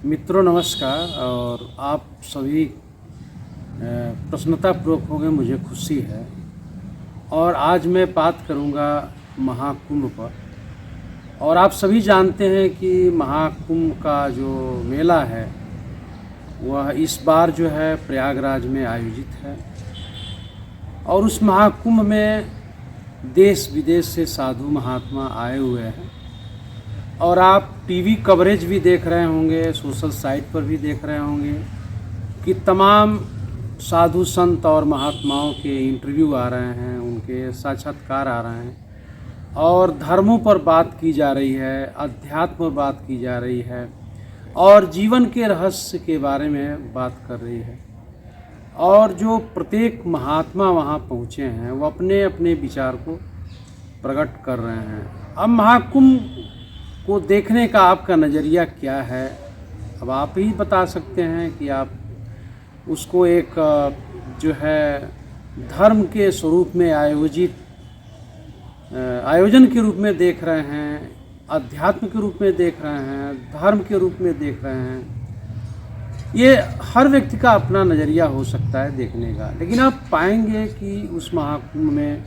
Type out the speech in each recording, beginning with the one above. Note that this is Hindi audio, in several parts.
मित्रों नमस्कार। और आप सभी प्रसन्नतापूर्वक होंगे, मुझे खुशी है। और आज मैं बात करूंगा महाकुंभ पर। और आप सभी जानते हैं कि महाकुंभ का जो मेला है वह इस बार जो है प्रयागराज में आयोजित है। और उस महाकुंभ में देश विदेश से साधु महात्मा आए हुए हैं। और आप टीवी कवरेज भी देख रहे होंगे, सोशल साइट पर भी देख रहे होंगे कि तमाम साधु संत और महात्माओं के इंटरव्यू आ रहे हैं, उनके साक्षात्कार आ रहे हैं और धर्मों पर बात की जा रही है, अध्यात्म पर बात की जा रही है और जीवन के रहस्य के बारे में बात कर रही है। और जो प्रत्येक महात्मा वहाँ पहुँचे हैं वो अपने अपने विचार को प्रकट कर रहे हैं। अब महाकुंभ को देखने का आपका नज़रिया क्या है, अब आप ही बता सकते हैं कि आप उसको एक जो है धर्म के स्वरूप में आयोजन के रूप में देख रहे हैं, अध्यात्म के रूप में देख रहे हैं, धर्म के रूप में देख रहे हैं। ये हर व्यक्ति का अपना नज़रिया हो सकता है देखने का, लेकिन आप पाएंगे कि उस महाकुंभ में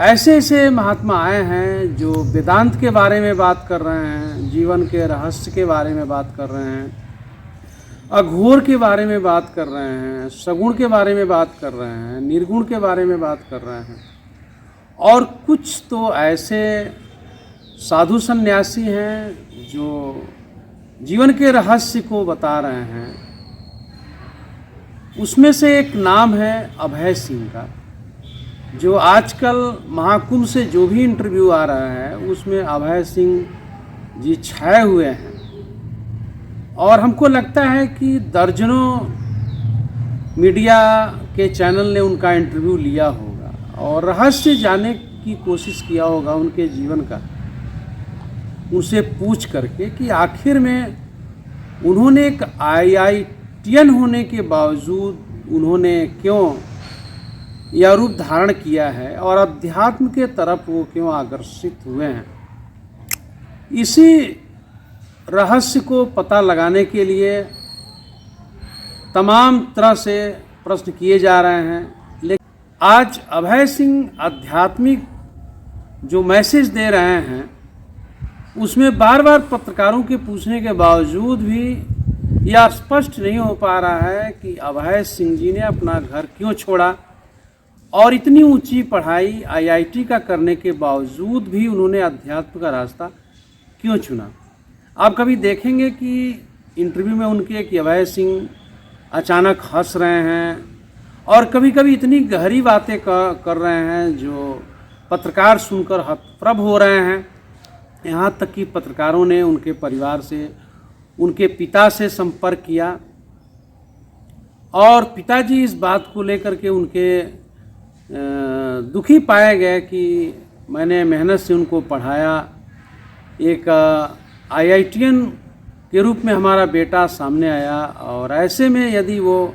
ऐसे ऐसे महात्मा आए हैं जो वेदांत के बारे में बात कर रहे हैं, जीवन के रहस्य के बारे में बात कर रहे हैं, अघोर के बारे में बात कर रहे हैं, सगुण के बारे में बात कर रहे हैं, निर्गुण के बारे में बात कर रहे हैं। और कुछ तो ऐसे साधु सन्यासी हैं जो जीवन के रहस्य को बता रहे हैं। उसमें से एक नाम है अभय सिंह का, जो आजकल महाकुंभ से जो भी इंटरव्यू आ रहा है उसमें अभय सिंह जी छाए हुए हैं। और हमको लगता है कि दर्जनों मीडिया के चैनल ने उनका इंटरव्यू लिया होगा और रहस्य जानने की कोशिश किया होगा उनके जीवन का, उनसे पूछ करके कि आखिर में उन्होंने एक IITian होने के बावजूद उन्होंने क्यों यह रूप धारण किया है और अध्यात्म के तरफ वो क्यों आकर्षित हुए हैं। इसी रहस्य को पता लगाने के लिए तमाम तरह से प्रश्न किए जा रहे हैं। लेकिन आज अभय सिंह आध्यात्मिक जो मैसेज दे रहे हैं उसमें बार बार पत्रकारों के पूछने के बावजूद भी यह स्पष्ट नहीं हो पा रहा है कि अभय सिंह जी ने अपना घर क्यों छोड़ा और इतनी ऊंची पढ़ाई IIT का करने के बावजूद भी उन्होंने अध्यात्म का रास्ता क्यों चुना। आप कभी देखेंगे कि इंटरव्यू में उनके कि अभय सिंह अचानक हंस रहे हैं और कभी कभी इतनी गहरी बातें कर रहे हैं जो पत्रकार सुनकर हतप्रभ हो रहे हैं। यहाँ तक कि पत्रकारों ने उनके परिवार से, उनके पिता से संपर्क किया और पिताजी इस बात को लेकर के उनके दुखी पाए गए कि मैंने मेहनत से उनको पढ़ाया, एक IITian के रूप में हमारा बेटा सामने आया और ऐसे में यदि वो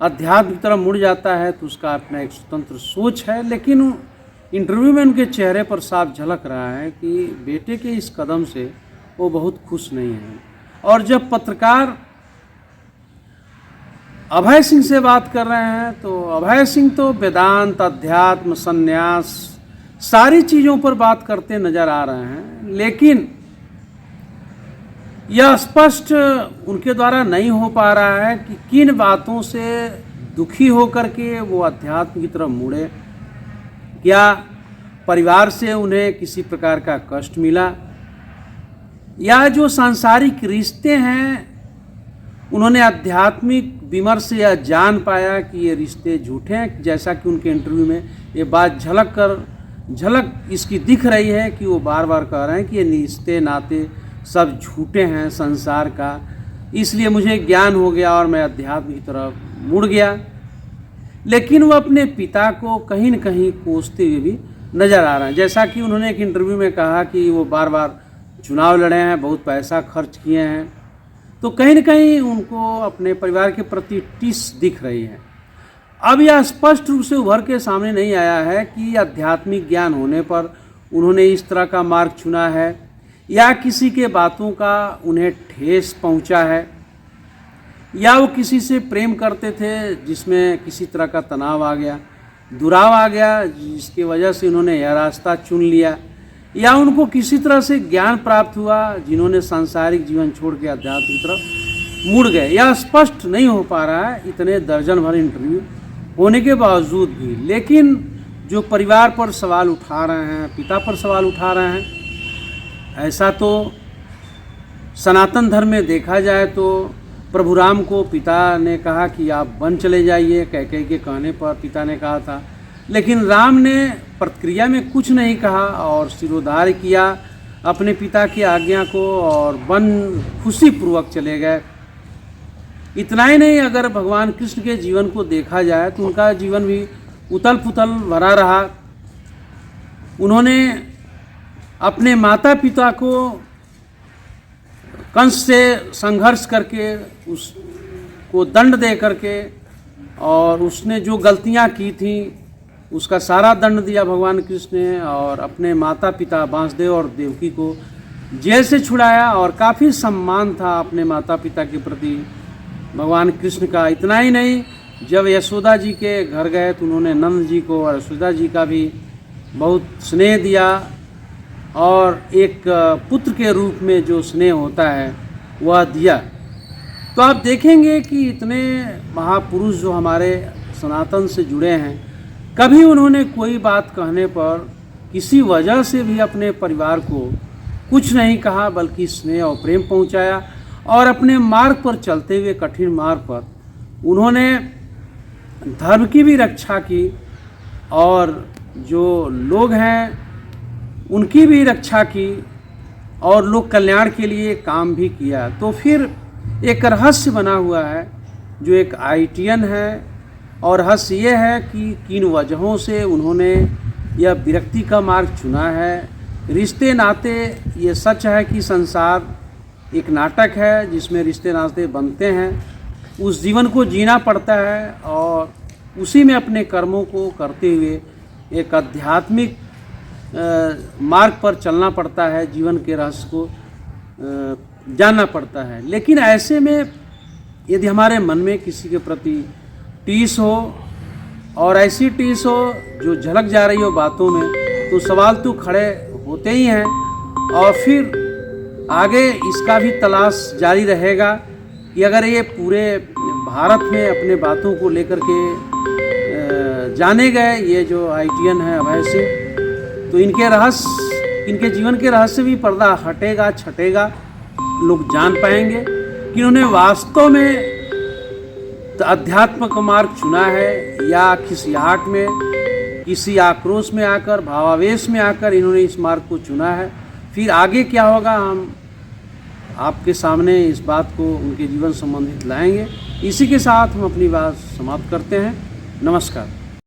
अध्यात्म की तरफ मुड़ जाता है तो उसका अपना एक स्वतंत्र सोच है। लेकिन इंटरव्यू में उनके चेहरे पर साफ झलक रहा है कि बेटे के इस कदम से वो बहुत खुश नहीं हैं। और जब पत्रकार अभय सिंह से बात कर रहे हैं तो अभय सिंह तो वेदांत, अध्यात्म, संन्यास सारी चीज़ों पर बात करते नजर आ रहे हैं, लेकिन यह स्पष्ट उनके द्वारा नहीं हो पा रहा है कि किन बातों से दुखी होकर के वो अध्यात्म की तरफ मुड़े। क्या परिवार से उन्हें किसी प्रकार का कष्ट मिला या जो सांसारिक रिश्ते हैं उन्होंने आध्यात्मिक विमर्श से यह जान पाया कि ये रिश्ते झूठे हैं। जैसा कि उनके इंटरव्यू में ये बात झलक इसकी दिख रही है कि वो बार बार कह रहे हैं कि ये रिश्ते नाते सब झूठे हैं संसार का, इसलिए मुझे ज्ञान हो गया और मैं अध्यात्म की तरफ मुड़ गया। लेकिन वो अपने पिता को कहीं न कहीं कोसते हुए भी नज़र आ रहे हैं। जैसा कि उन्होंने एक इंटरव्यू में कहा कि वो बार बार चुनाव लड़े हैं, बहुत पैसा खर्च किए हैं, तो कहीं न कहीं उनको अपने परिवार के प्रति टिस दिख रही है। अब यह स्पष्ट रूप से उभर के सामने नहीं आया है कि आध्यात्मिक ज्ञान होने पर उन्होंने इस तरह का मार्ग चुना है या किसी के बातों का उन्हें ठेस पहुंचा है, या वो किसी से प्रेम करते थे जिसमें किसी तरह का तनाव आ गया, दुराव आ गया, जिसकी वजह से उन्होंने यह रास्ता चुन लिया, या उनको किसी तरह से ज्ञान प्राप्त हुआ जिन्होंने सांसारिक जीवन छोड़ के अध्यात्म की तरफ मुड़ गए। यह स्पष्ट नहीं हो पा रहा है इतने दर्जन भर इंटरव्यू होने के बावजूद भी। लेकिन जो परिवार पर सवाल उठा रहे हैं, पिता पर सवाल उठा रहे हैं, ऐसा तो सनातन धर्म में देखा जाए तो प्रभु राम को पिता ने कहा कि आप वन चले जाइए, कैकेयी के कहने पर पिता ने कहा था, लेकिन राम ने प्रतिक्रिया में कुछ नहीं कहा और सिरोधार्य किया अपने पिता की आज्ञा को और वन खुशी पूर्वक चले गए। इतना ही नहीं, अगर भगवान कृष्ण के जीवन को देखा जाए तो उनका जीवन भी उथल पुथल भरा रहा। उन्होंने अपने माता पिता को कंस से संघर्ष करके उसको दंड दे करके, और उसने जो गलतियां की थी उसका सारा दंड दिया भगवान कृष्ण ने, और अपने माता पिता वासुदेव और देवकी को जेल से छुड़ाया। और काफ़ी सम्मान था अपने माता पिता के प्रति भगवान कृष्ण का। इतना ही नहीं, जब यशोदा जी के घर गए तो उन्होंने नंद जी को और यशोदा जी का भी बहुत स्नेह दिया, और एक पुत्र के रूप में जो स्नेह होता है वह दिया। तो आप देखेंगे कि इतने महापुरुष जो हमारे सनातन से जुड़े हैं, कभी उन्होंने कोई बात कहने पर किसी वजह से भी अपने परिवार को कुछ नहीं कहा, बल्कि स्नेह और प्रेम पहुंचाया। और अपने मार्ग पर चलते हुए, कठिन मार्ग पर, उन्होंने धर्म की भी रक्षा की और जो लोग हैं उनकी भी रक्षा की और लोक कल्याण के लिए काम भी किया। तो फिर एक रहस्य बना हुआ है जो एक ITN है, और रहस्य ये है कि किन वजहों से उन्होंने यह विरक्ति का मार्ग चुना है। रिश्ते नाते, ये सच है कि संसार एक नाटक है जिसमें रिश्ते नाते बनते हैं, उस जीवन को जीना पड़ता है और उसी में अपने कर्मों को करते हुए एक आध्यात्मिक मार्ग पर चलना पड़ता है, जीवन के रहस्य को जानना पड़ता है। लेकिन ऐसे में यदि हमारे मन में किसी के प्रति टीस हो, और ऐसी टीस हो जो झलक जा रही हो बातों में, तो सवाल तो खड़े होते ही हैं। और फिर आगे इसका भी तलाश जारी रहेगा कि अगर ये पूरे भारत में अपने बातों को लेकर के जाने गए ये जो ITN है अभय से, तो इनके रहस्य, इनके जीवन के रहस्य भी पर्दा हटेगा, छटेगा, लोग जान पाएंगे कि उन्होंने वास्तव में अध्यात्म का मार्ग चुना है या खिसियाहट में, किसी आक्रोश में आकर, भावावेश में आकर इन्होंने इस मार्ग को चुना है। फिर आगे क्या होगा, हम आपके सामने इस बात को उनके जीवन संबंधित लाएंगे। इसी के साथ हम अपनी बात समाप्त करते हैं। नमस्कार।